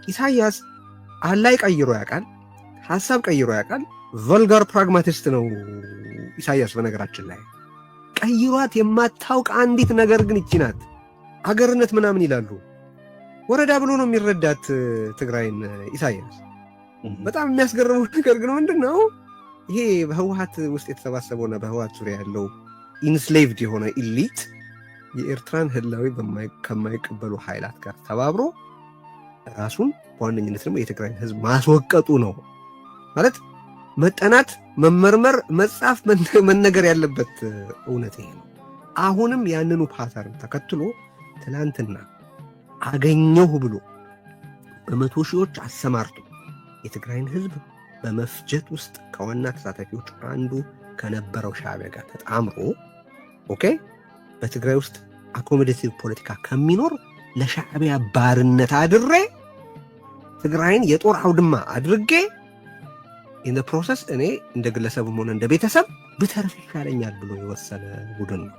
ኢሳያስ አላይ ቀይሮ ያውቃል፣ ሐሳብ ቀይሮ ያውቃል። ቨልጋር ፕራግማቲስት ነው ኢሳያስ። በነገራችን ላይ ቀይሯት የማታውቅ አንዲት ነገር ግን ይቺ ናት። አገርነት ምናምን ይላሉ። ወረዳ ብሎ ነው የሚረዳት ትግራይን ኢሳያስ። በጣም የሚያስገርመው ነገር ግን ምንድነው ይሄ በህወሓት ውስጥ የተሰባሰበውና በህወሓት ዙሪያ ያለው ኢንስሌቭድ የሆነ ኢሊት የኤርትራን ህላዊ ከማይቀበሉ ኃይላት ጋር ተባብሮ ራሱን በዋነኝነት ደግሞ የትግራይን ህዝብ ማስወቀጡ ነው ማለት መጠናት፣ መመርመር፣ መጻፍ፣ መነገር ያለበት እውነት ይሄ ነው። አሁንም ያንኑ ፓተርን ተከትሎ ትላንትና አገኘሁ ብሎ በመቶ ሺዎች አሰማርቶ የትግራይን ህዝብ በመፍጀት ውስጥ ከዋና ተሳታፊዎች አንዱ ከነበረው ሻዕቢያ ጋር ተጣምሮ በትግራይ ውስጥ አኮሞዴቲቭ ፖለቲካ ከሚኖር ለሻዕቢያ ባርነት አድሬ ትግራይን የጦር አውድማ አድርጌ ኢን ዘ ፕሮሰስ እኔ እንደ ግለሰብም ሆነ እንደ ቤተሰብ ብተርፍ ይሻለኛል ብሎ የወሰነ ቡድን ነው።